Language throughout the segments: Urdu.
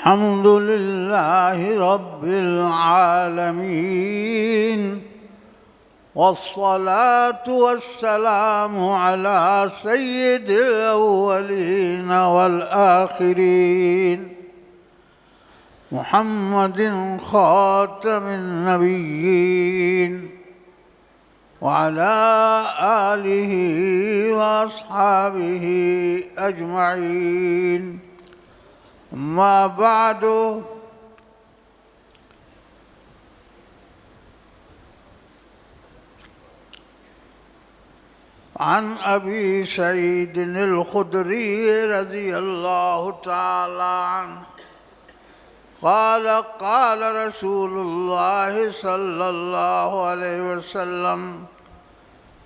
الحمد لله رب العالمين، والصلاة والسلام على سيد الأولين والآخرين محمد خاتم النبيين وعلى آله وأصحابه أجمعين. أما بعد، عن أبي سعيد الخدري رضي الله تعالى عنه قال قال رسول الله صلى الله عليه وسلم: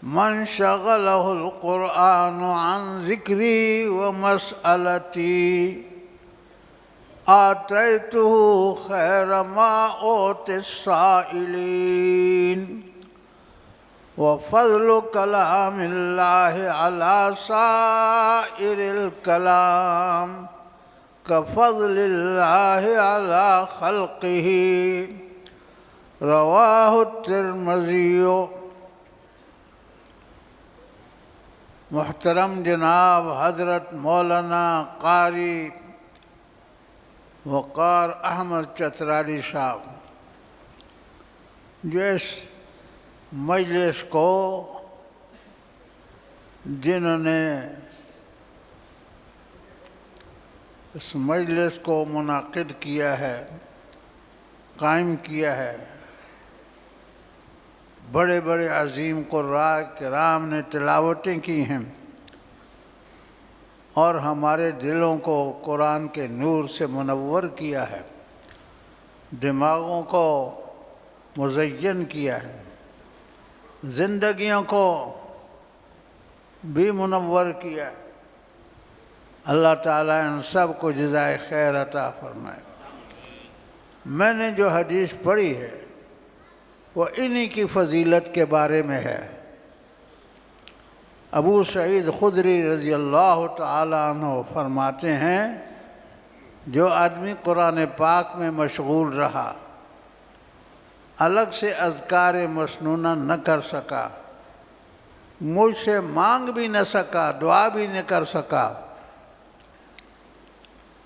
من شغله القرآن عن ذكري ومسألتي آتيته خير ما أوتي السائلين. وفضل كلام الله على سائر الكلام كفضل الله على خلقه. رواه الترمذي. محترم جناب حضرت مولانا قاری وقار احمد چترالی صاحب، جو اس مجلس کو جنہوں نے اس مجلس کو منعقد کیا ہے، قائم کیا ہے، بڑے بڑے عظیم قراء کرام نے تلاوتیں کی ہیں اور ہمارے دلوں کو قرآن کے نور سے منور کیا ہے، دماغوں کو مزین کیا ہے، زندگیوں کو بھی منور کیا ہے۔ اللہ تعالیٰ ان سب کو جزائے خیر عطا فرمائے۔ میں نے جو حدیث پڑھی ہے وہ انہی کی فضیلت کے بارے میں ہے۔ ابو سعید خدری رضی اللہ تعالیٰ عنہ فرماتے ہیں، جو آدمی قرآن پاک میں مشغول رہا، الگ سے اذکار مسنونہ نہ کر سکا، مجھ سے مانگ بھی نہ سکا، دعا بھی نہ کر سکا،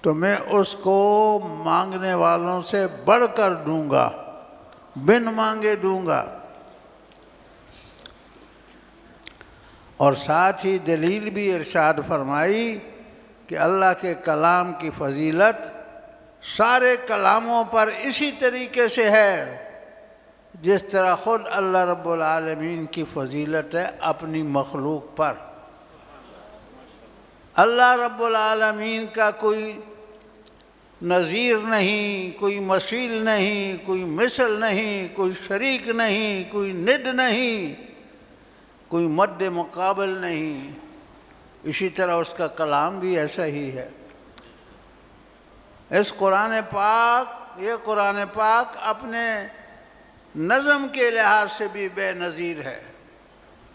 تو میں اس کو مانگنے والوں سے بڑھ کر دوں گا، بن مانگے دوں گا۔ اور ساتھ ہی دلیل بھی ارشاد فرمائی کہ اللہ کے کلام کی فضیلت سارے کلاموں پر اسی طریقے سے ہے جس طرح خود اللہ رب العالمین کی فضیلت ہے اپنی مخلوق پر۔ اللہ رب العالمین کا کوئی نظیر نہیں، کوئی مثیل نہیں، کوئی مثل نہیں، کوئی شریک نہیں، کوئی ند نہیں، کوئی مد مقابل نہیں۔ اسی طرح اس کا کلام بھی ایسا ہی ہے۔ اس قرآن پاک، یہ قرآن پاک اپنے نظم کے لحاظ سے بھی بے نظیر ہے۔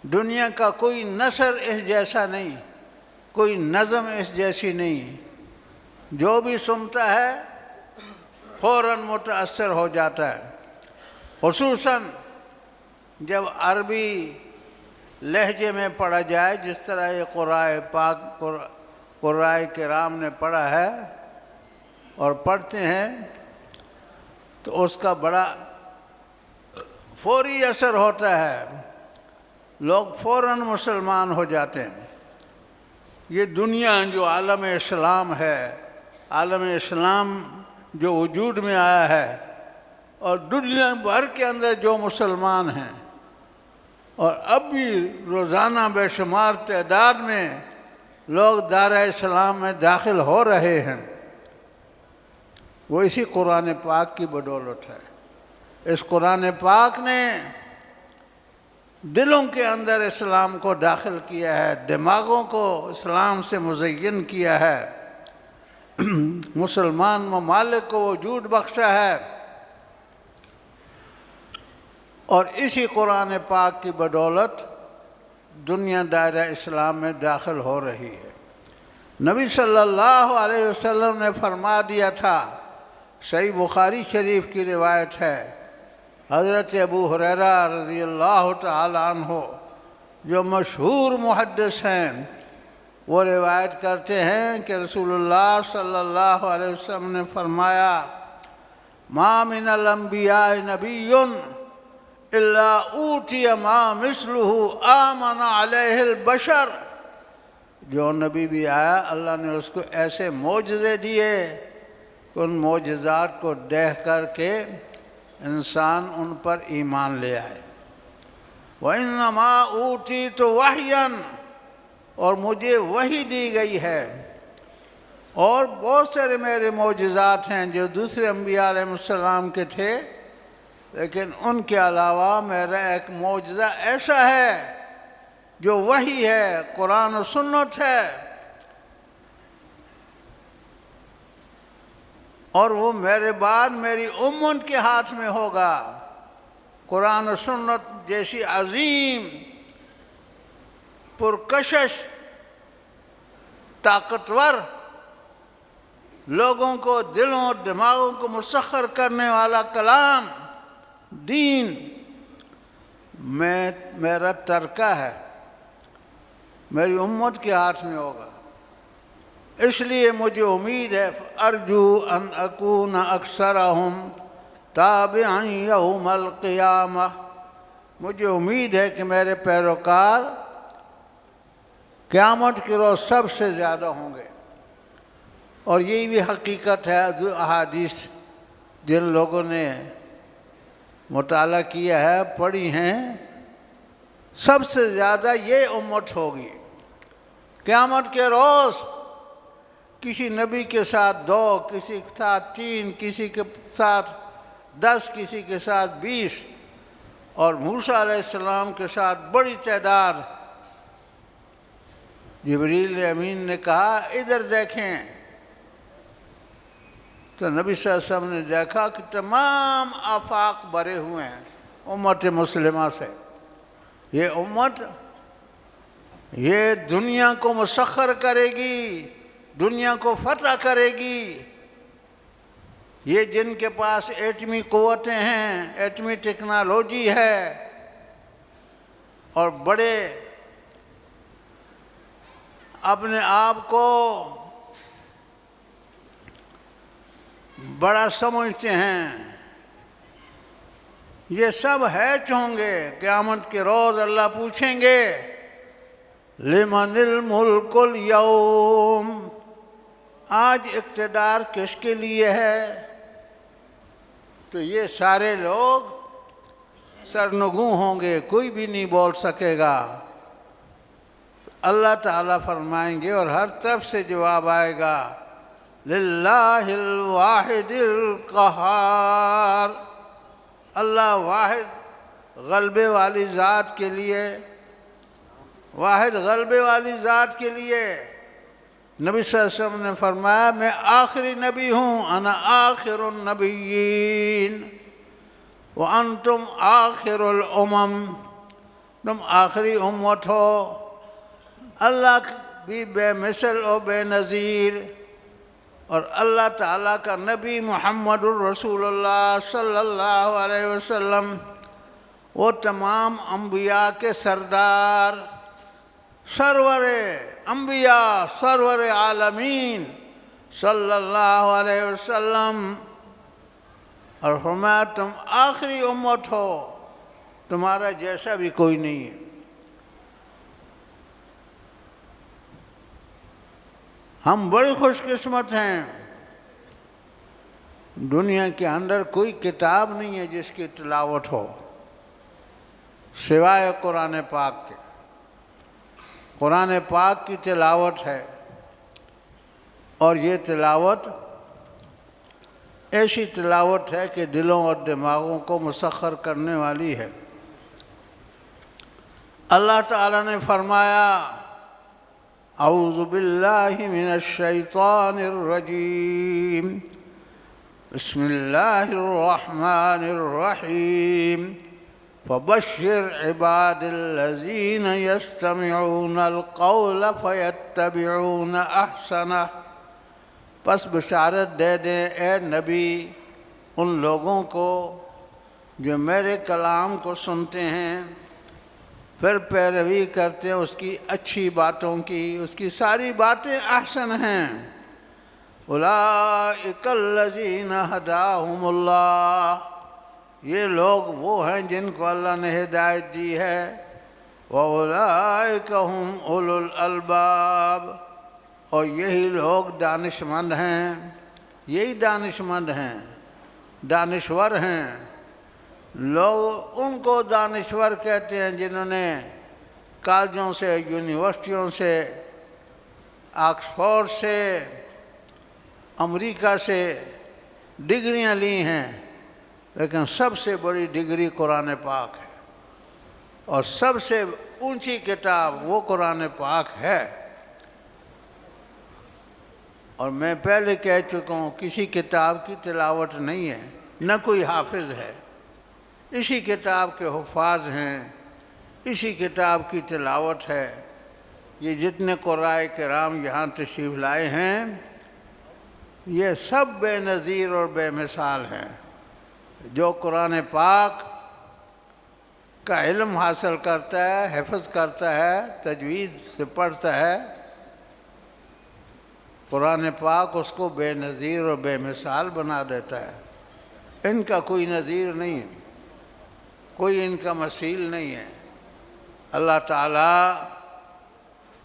دنیا کا کوئی نثر اس جیسا نہیں، کوئی نظم اس جیسی نہیں۔ جو بھی سنتا ہے فوراً متاثر ہو جاتا ہے، خصوصاً جب عربی لہجے میں پڑھا جائے، جس طرح یہ قراء کرام نے پڑھا ہے اور پڑھتے ہیں، تو اس کا بڑا فوری اثر ہوتا ہے، لوگ فوراً مسلمان ہو جاتے ہیں۔ یہ دنیا جو عالم اسلام ہے، عالم اسلام جو وجود میں آیا ہے، اور دنیا بھر کے اندر جو مسلمان ہیں، اور اب بھی روزانہ بے شمار تعداد میں لوگ دائرہ اسلام میں داخل ہو رہے ہیں، وہ اسی قرآن پاک کی بدولت ہے۔ اس قرآن پاک نے دلوں کے اندر اسلام کو داخل کیا ہے، دماغوں کو اسلام سے مزین کیا ہے، مسلمان ممالک کو وجود بخشا ہے، اور اسی قرآن پاک کی بدولت دنیا دائرہ اسلام میں داخل ہو رہی ہے۔ نبی صلی اللہ علیہ وسلم نے فرما دیا تھا صحیح بخاری شریف کی روایت ہے، حضرت ابو ہریرہ رضی اللہ تعالی عنہ جو مشہور محدث ہیں، وہ روایت کرتے ہیں کہ رسول اللہ صلی اللہ علیہ وسلم نے فرمایا، ما من الانبیاء نبی الا اوتی ما مثلہ آمن علیہ البشر۔ جو نبی بھی آیا اللہ نے اس کو ایسے معجزے دیے کہ ان معجزات کو دیکھ کر کے انسان ان پر ایمان لے آئے۔ وَإِنَّمَا أُوتِيتُ وَحْيًا، اور مجھے وحی دی گئی ہے، اور بہت سارے میرے معجزات ہیں جو دوسرے انبیاء علیہ السلام کے تھے، لیکن ان کے علاوہ میرا ایک معجزہ ایسا ہے جو وحی ہے، قرآن و سنت ہے، اور وہ میرے بعد میری امت کے ہاتھ میں ہوگا۔ قرآن و سنت جیسی عظیم، پرکشش، طاقتور، لوگوں کو دلوں اور دماغوں کو مسخر کرنے والا کلام، دین میرا ترکہ ہے، میری امت کے ہاتھ میں ہوگا۔ اس لیے مجھے امید ہے، ارجو ان اکون اکثرہم تابعا یوم القیامہ، مجھے امید ہے کہ میرے پیروکار قیامت کے روز سب سے زیادہ ہوں گے۔ اور یہی بھی حقیقت ہے، جو احادیث جن لوگوں نے مطالعہ کیا ہے، پڑھی ہیں، سب سے زیادہ یہ امت ہوگی۔ قیامت کے روز کسی نبی کے ساتھ 2، کسی کے ساتھ 3، کسی کے ساتھ 10، کسی کے ساتھ 20، اور موسیٰ علیہ السلام کے ساتھ بڑی تعداد۔ جبریل امین نے کہا ادھر دیکھیں، تو نبی صلی اللہ علیہ وسلم نے دیکھا کہ تمام آفاق بھرے ہوئے ہیں امت مسلمہ سے۔ یہ امت یہ دنیا کو مسخر کرے گی، دنیا کو فتح کرے گی۔ یہ جن کے پاس ایٹمی قوتیں ہیں، ایٹمی ٹیکنالوجی ہے، اور بڑے اپنے آپ کو بڑا سمجھتے ہیں، یہ سب ہیچ ہوں گے۔ قیامت کے روز اللہ پوچھیں گے لمن الملک اليوم، آج اقتدار کس کے لیے ہے؟ تو یہ سارے لوگ سرنگوں ہوں گے، کوئی بھی نہیں بول سکے گا۔ اللہ تعالیٰ فرمائیں گے اور ہر طرف سے جواب آئے گا، للہ الواحد القہار، اللہ واحد غلبے والی ذات کے لیے، واحد غلبے والی ذات کے لیے۔ نبی صلی اللہ علیہ وسلم نے فرمایا میں آخری نبی ہوں، انا آخر النبیین وانتم آخر الامم، تم آخری امت ہو۔ اللہ بھی بے مثل و بے نظیر، اور اللہ تعالیٰ کا نبی محمد الرسول اللہ صلی اللہ علیہ وسلم وہ تمام انبیاء کے سردار، سرور انبیاء، سرور عالمین صلی اللہ علیہ وسلم، اور فرمایا تم آخری امت ہو، تمہارا جیسا بھی کوئی نہیں ہے۔ ہم بڑے خوش قسمت ہیں، دنیا کے اندر کوئی کتاب نہیں ہے جس کی تلاوت ہو سوائے قرآن پاک کے۔ قرآن پاک کی تلاوت ہے، اور یہ تلاوت ایسی تلاوت ہے کہ دلوں اور دماغوں کو مسخر کرنے والی ہے۔ اللہ تعالیٰ نے فرمایا اعوذ باللہ من الشیطان الرجیم، بسم اللہ الرحمن الرحیم، فبشر عباد الذین یستمعون القول فیتبعون احسنہ، پس بشارت دے دیں اے نبی ان لوگوں کو جو میرے کلام کو سنتے ہیں پھر پیروی کرتے ہیں اس کی اچھی باتوں کی، اس کی ساری باتیں احسن ہیں۔ اولئک الذین ھداھم اللہ، یہ لوگ وہ ہیں جن کو اللہ نے ہدایت دی ہے۔ وَأُولَئِكَ هُمْ أُولُو الْأَلْبَابِ، اور یہی لوگ دانش مند ہیں، یہی دانش مند ہیں، دانشور ہیں۔ لوگ ان کو دانشور کہتے ہیں جنہوں نے کالجوں سے، یونیورسٹیوں سے، آکسفورڈ سے، امریکہ سے ڈگریاں لی ہیں، لیکن سب سے بڑی ڈگری قرآن پاک ہے، اور سب سے اونچی کتاب وہ قرآن پاک ہے۔ اور میں پہلے کہہ چکا ہوں کسی کتاب کی تلاوت نہیں ہے، نہ کوئی حافظ ہے، اسی کتاب کے حفاظ ہیں، اسی کتاب کی تلاوت ہے۔ یہ جتنے قراء کرام یہاں تشریف لائے ہیں یہ سب بے نظیر اور بے مثال ہیں۔ جو قرآن پاک کا علم حاصل کرتا ہے، حفظ کرتا ہے، تجوید سے پڑھتا ہے، قرآن پاک اس کو بے نظیر اور بے مثال بنا دیتا ہے۔ ان کا کوئی نظیر نہیں ہے، کوئی ان کا مثیل نہیں ہے۔ اللہ تعالیٰ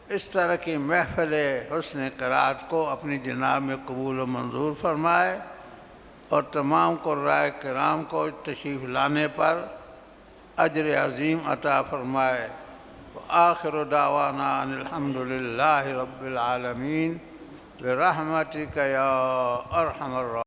اس طرح کی محفل حسن قرأت کو اپنی جناب میں قبول و منظور فرمائے، اور تمام قراء کرام کو تشریف لانے پر اجر عظیم عطا فرمائے۔ وآخر دعوانا ان الحمد للہ رب العالمین برحمتک یا ارحم الراحمین۔